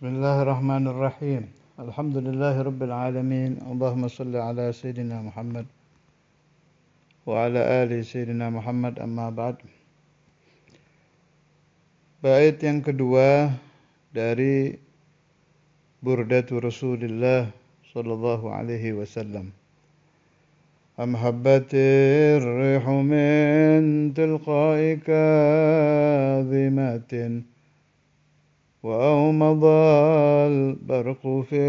Bismillahirrahmanirrahim. Alhamdulillahi alamin. Allahumma salli ala Sayyidina Muhammad wa ala ali Sayyidina Muhammad, amma ba'd. Bait yang kedua dari Burdatu Rasulillah sallallahu alaihi wasallam. Am habbatir rihu min tilqa'i kadhimatin وأومض البرق في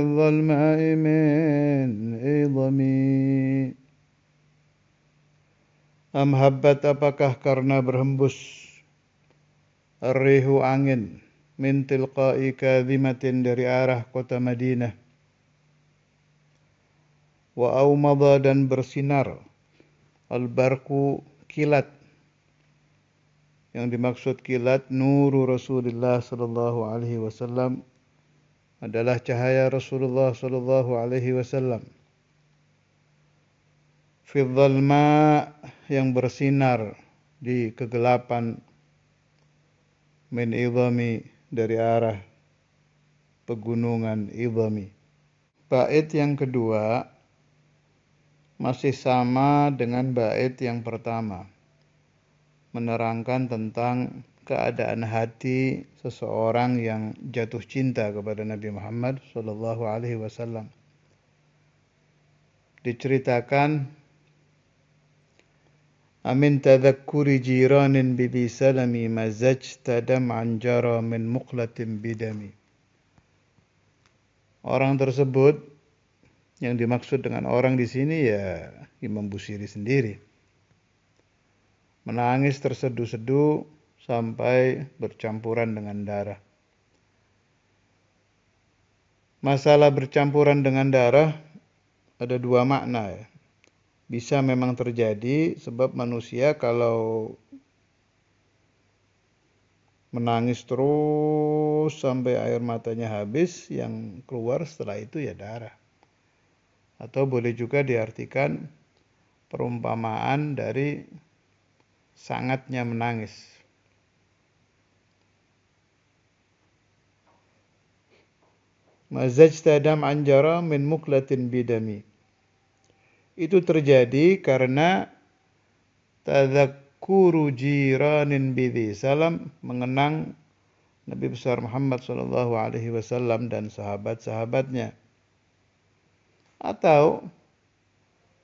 الظلماء من إضمي. Am habbat, apakah karena berhembus ar-rihu, angin, min tilqa'i kadhimatin, dari arah kota Madinah, wa aumada, dan bersinar, al-barku, kilat. Yang dimaksud kilat, nuru Rasulullah sallallahu alaihi wasallam, adalah cahaya Rasulullah sallallahu alaihi wasallam. Fi dhalma, yang bersinar di kegelapan, min idhami, dari arah pegunungan Idhami. Bait yang kedua masih sama dengan bait yang pertama, menerangkan tentang keadaan hati seseorang yang jatuh cinta kepada Nabi Muhammad sallallahu alaihi wasallam. Diceritakan, amin tadhakkuri jiranin bidhi salami mazajta dam'an jara min muqlatin bidami. Orang tersebut, yang dimaksud dengan orang di sini ya Imam Busiri sendiri, menangis terseduh-seduh sampai bercampuran dengan darah. Masalah bercampuran dengan darah ada dua makna ya. Bisa memang terjadi sebab manusia kalau menangis terus sampai air matanya habis, yang keluar setelah itu ya darah. Atau boleh juga diartikan perumpamaan dari sangatnya menangis. Mazajta dam'an jara min muqlatin bidami. Itu terjadi karena tadzakkuru jiranin bidhi salam, mengenang Nabi besar Muhammad sallallahu alaihi wasallam dan sahabat-sahabatnya. Atau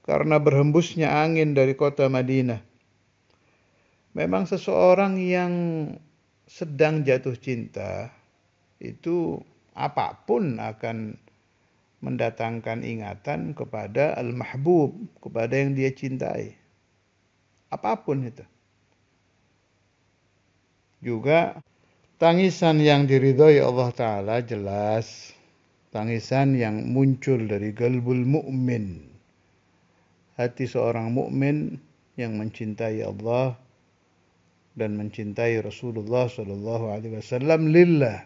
karena berhembusnya angin dari kota Madinah. Memang seseorang yang sedang jatuh cinta itu apapun akan mendatangkan ingatan kepada al-mahbub, kepada yang dia cintai. Apapun itu. Juga tangisan yang diridhoi Allah Ta'ala jelas tangisan yang muncul dari qalbul mu'min, hati seorang mukmin yang mencintai Allah dan mencintai Rasulullah sallallahu alaihi wasallam lillah.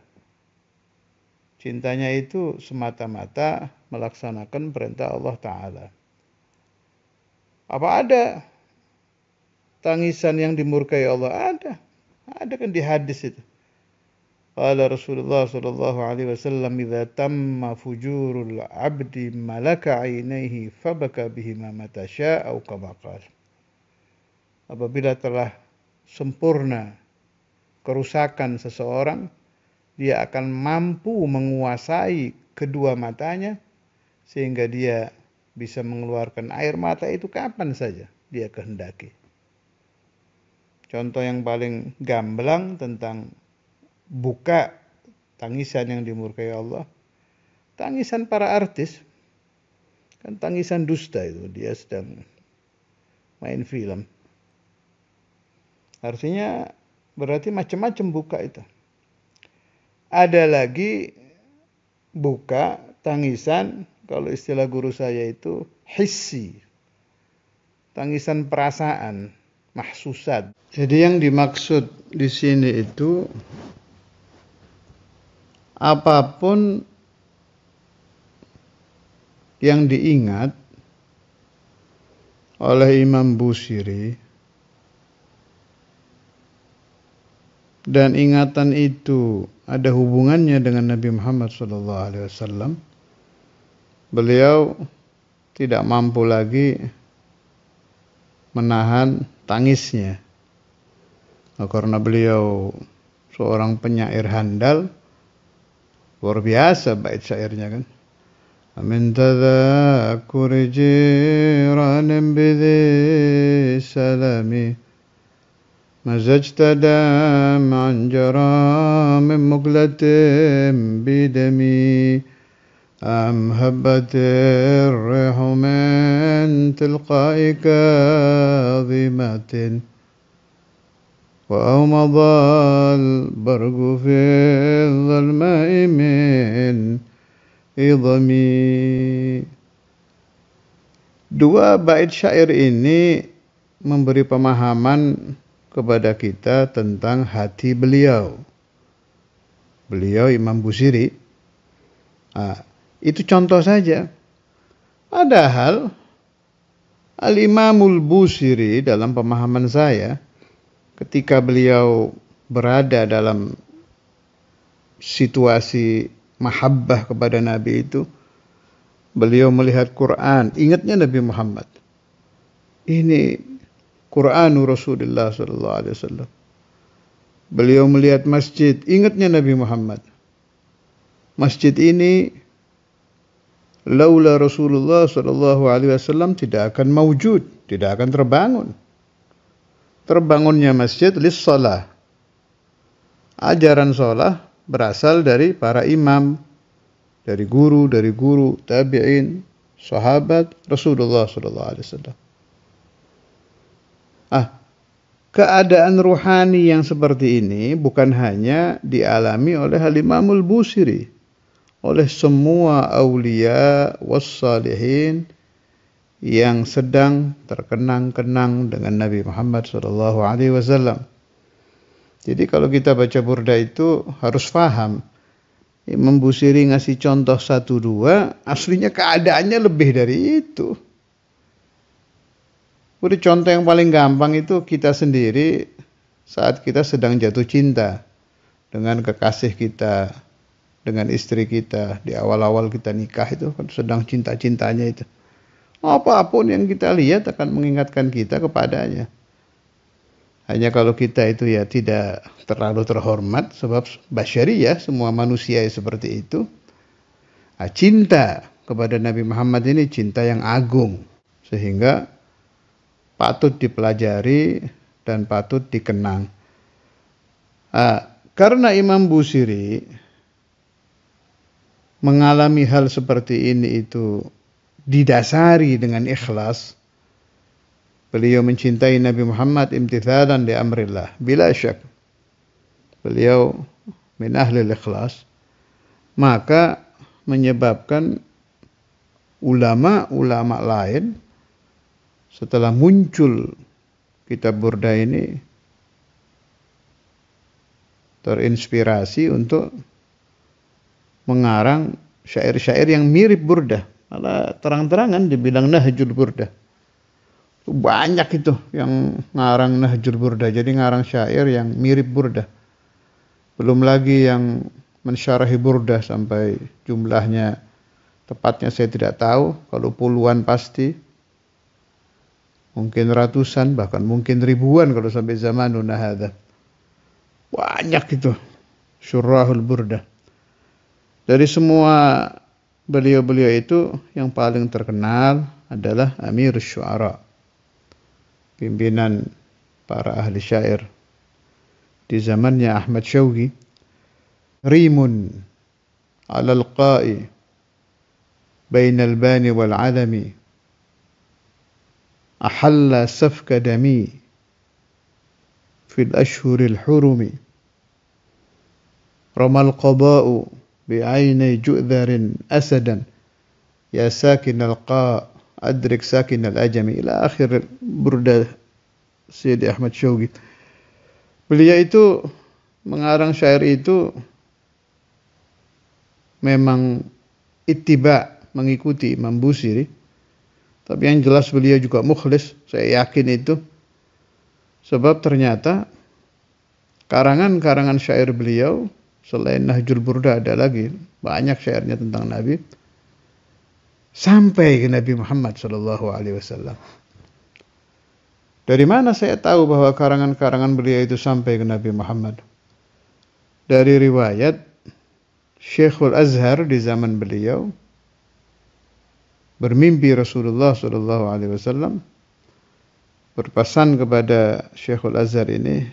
Cintanya itu semata-mata melaksanakan perintah Allah Ta'ala. Apa ada tangisan yang dimurkai Allah? Ada. Ada kan di hadis itu. Qala Rasulullah sallallahu alaihi wasallam, idza tamma fujurul abdi malaka ainaihi fabaka bihima mata syaa au kama qala. Apabila telah sempurna kerusakan seseorang, dia akan mampu menguasai kedua matanya sehingga dia bisa mengeluarkan air mata itu kapan saja dia kehendaki. Contoh yang paling gamblang tentang buka tangisan yang dimurkai Allah, tangisan para artis. Kan tangisan dusta itu, dia sedang main film. Artinya berarti macam-macam buka itu. Ada lagi buka tangisan, kalau istilah guru saya itu hissi. Tangisan perasaan, mahsusat. Jadi yang dimaksud di sini itu apapun yang diingat oleh Imam Busiri dan ingatan itu ada hubungannya dengan Nabi Muhammad SAW, beliau tidak mampu lagi menahan tangisnya. Karena beliau seorang penyair handal, luar biasa bait syairnya kan. Min tadhakkuri jiranin bidhi salami mazajta dam'an jara min muglatin bidami am habbatir rihu min tilqa'i kadhimatin وأومض البرق في الظلماء من إضمي. Dua bait syair ini memberi pemahaman kepada kita tentang hati beliau. Beliau Imam Busiri. Itu contoh saja. Padahal Al-Imamul Busiri dalam pemahaman saya, ketika beliau berada dalam situasi mahabbah kepada Nabi itu, beliau melihat Quran, ingatnya Nabi Muhammad. Ini Quranu Rasulullah SAW. Beliau melihat masjid, ingatnya Nabi Muhammad. Masjid ini laula Rasulullah SAW tidak akan mawjud, tidak akan terbangun. Terbangunnya masjid lis-shalah. Ajaran shalah berasal dari para imam, dari guru, tabi'in, sahabat Rasulullah SAW. Keadaan ruhani yang seperti ini bukan hanya dialami oleh Al-Imamul Busiri, oleh semua aulia wassalihin yang sedang terkenang-kenang dengan Nabi Muhammad SAW. Jadi kalau kita baca burda itu harus paham, Imam Busiri ngasih contoh 1-2, aslinya keadaannya lebih dari itu. Beri contoh yang paling gampang itu kita sendiri saat kita sedang jatuh cinta dengan kekasih kita, dengan istri kita, di awal-awal kita nikah itu kan sedang cinta-cintanya itu. Apapun yang kita lihat akan mengingatkan kita kepadanya. Hanya kalau kita itu ya tidak terlalu terhormat, sebab basyariyah, semua manusia seperti itu. Cinta kepada Nabi Muhammad ini cinta yang agung, sehingga patut dipelajari dan patut dikenang. Karena Imam Busiri mengalami hal seperti ini itu didasari dengan ikhlas, beliau mencintai Nabi Muhammad imtithalan li amrillah, bila syak beliau min ahlil ikhlas, maka menyebabkan ulama-ulama lain setelah muncul kitab burda ini terinspirasi untuk mengarang syair-syair yang mirip burda. Malah terang-terangan dibilang Nahjul Burda. Banyak itu yang ngarang Nahjul Burda. Jadi ngarang syair yang mirip burda. Belum lagi yang mensyarahi burda sampai jumlahnya tepatnya saya tidak tahu. Kalau puluhan pasti. Mungkin ratusan, bahkan mungkin ribuan kalau sampai zamanuna hadza. Banyak itu syurahul burda. Dari semua beliau-beliau itu yang paling terkenal adalah Amirus Syu'ara, pimpinan para ahli syair di zamannya Ahmad Syauqi. Rimun 'alal qa'i bainal bani wal 'alami ahalla safka dami fil ashhuril hurumi ramal qada'u bi'ainai ju'dharin asadan ya sakin al-qa' adrik sakin al-ajami, ila akhir burda Sayyidi Ahmad Syauqi. Beliau itu mengarang syair itu memang ittiba, mengikuti Imam Busiri, tapi yang jelas beliau juga mukhlis, saya yakin itu, sebab ternyata karangan-karangan syair beliau selain Nahjul Burda ada lagi banyak syairnya tentang Nabi sampai ke Nabi Muhammad sallallahu alaihi wasallam. Dari mana saya tahu bahwa karangan-karangan beliau itu sampai ke Nabi Muhammad? Dari riwayat Syekhul Azhar di zaman beliau bermimpi Rasulullah sallallahu alaihi wasallam berpesan kepada Syekhul Azhar ini,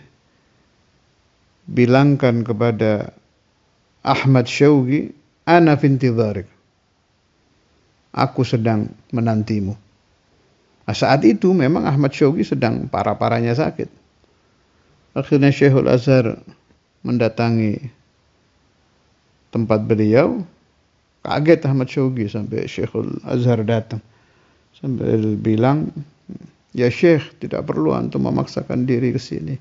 bilangkan kepada Ahmad Syauqi, ana fi intidharik. Aku sedang menantimu. Nah, saat itu memang Ahmad Syauqi sedang parah-parahnya sakit. Akhirnya Syekhul Azhar mendatangi tempat beliau. Kaget Ahmad Syauqi sampai Syekhul Azhar datang. Sambil bilang, ya Syekh, tidak perlu antum memaksakan diri ke sini.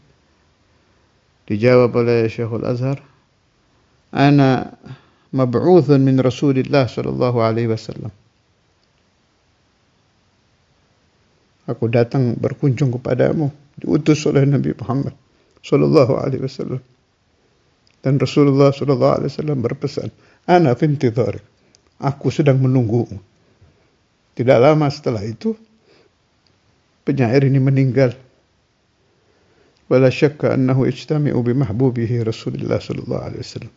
Dijawab oleh Syekhul Azhar, ana mab'uthun min Rasulillah sallallahu alaihi wasallam. Aku datang berkunjung kepadamu, diutus oleh Nabi Muhammad sallallahu alaihi wasallam. Dan Rasulullah sallallahu alaihi wasallam berpesan, ana fi intidharik. Aku sedang menunggumu. Tidak lama setelah itu, penyair ini meninggal. Wala syakka annahu ijtami'u bimahbubihi Rasulullah sallallahu alaihi wasallam.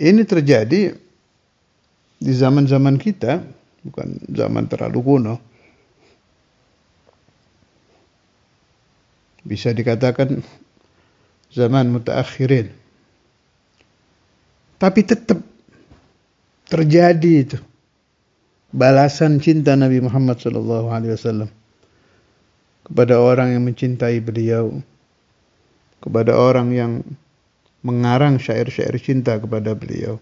Ini terjadi di zaman-zaman kita, bukan zaman terlalu kuno. Bisa dikatakan zaman mutaakhirin. Tapi tetap terjadi itu. Balasan cinta Nabi Muhammad SAW kepada orang yang mencintai beliau, kepada orang yang mengarang syair-syair cinta kepada beliau.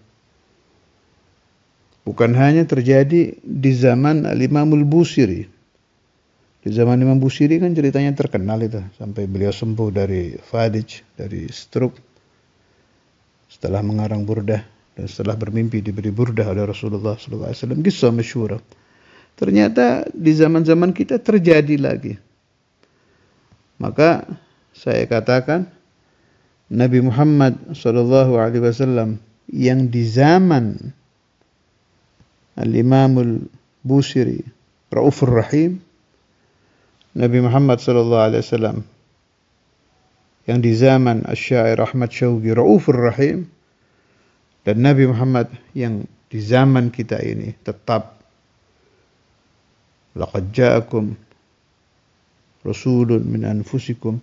Bukan hanya terjadi di zaman Al-Imam Al-Busiri. Di zaman Imam Busiri kan ceritanya terkenal itu, sampai beliau sembuh dari Fadij, dari stroke, setelah mengarang burdah dan setelah bermimpi diberi burdah oleh Rasulullah SAW. Kisah masyhur. Ternyata di zaman-zaman kita terjadi lagi. Maka saya katakan Nabi Muhammad SAW yang di zaman Al-Imamul Busiri Raufur Rahim, Nabi Muhammad SAW yang di zaman Asy-Syair Ahmad Syauqi Raufur Rahim, dan Nabi Muhammad yang di zaman kita ini tetap laqad ja'akum rasulun min anfusikum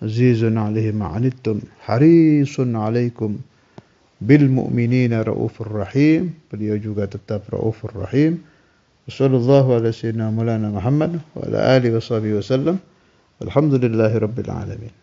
azizun 'alaihi ma 'anittum harisun 'alaikum bil mu'minina raufur rahim. Beliau juga tetap raufur rahim. Wassallallahu ala sayyidina Maulana Muhammad wa ala alihi wa sahbihi wasallam. Alhamdulillahirabbil alamin.